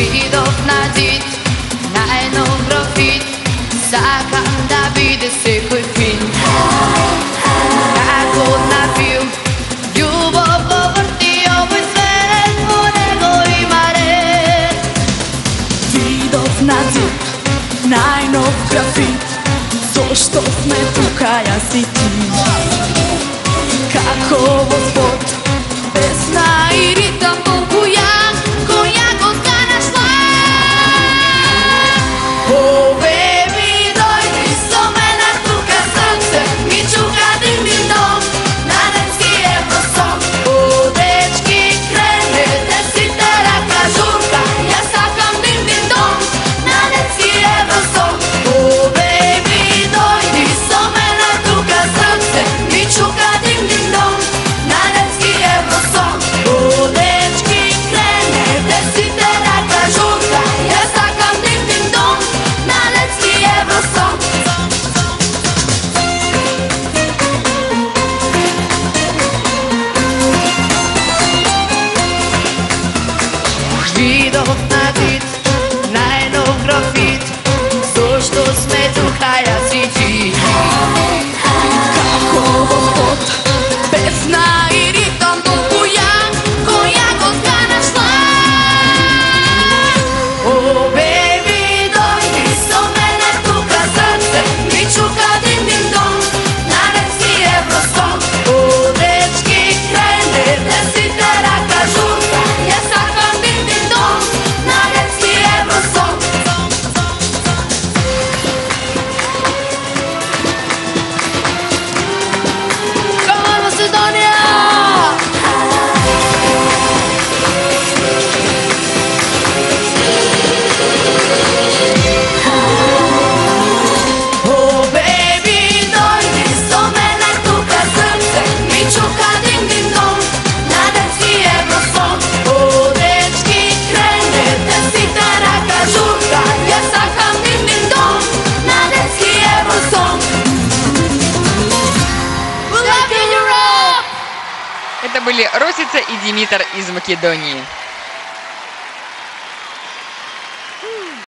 Видов на дит, најнов графит, сакам да биде секој фин. Како на филм, љубов го врти овој свет, во него има ред. Видов на дит, најнов графит, зошто сме тука јас и ти. Како во спот, песна и ритам толку јак, која го станаш лак. О, беби, дојди со мене тука, срце ми чука дин дин дон, на немски евросон. О, дечки, крене, десите рака журка, јас сакам дин дин дон, на немски евросон. О, беби, дојди со мене тука, срце ми чука дин дин дон, на немски евросон. О, дечки, крене, десите рака журка, јас сакам дин дин дон, на немски евросон. Видов на дит, најнов графит, зошто сме тука јас и ти. Како во спот, песна и ритам толку јак, која го станаш лак. О, беби, дојди со мене тука, срце ми чука дин дин дон, на немски евросон. О, дечки, крене, десите рака журка, јас сакам дин дин дон, на немски евросон. Come on, Macedonia! О, беби, дојди со мене тука, срце ми чука дин дин дон, на немски евросон. О, дечки, крене, десите рака журка, јас сакам дин дин дон, на немски евросон. Это были Росица и Димитр из Македонии.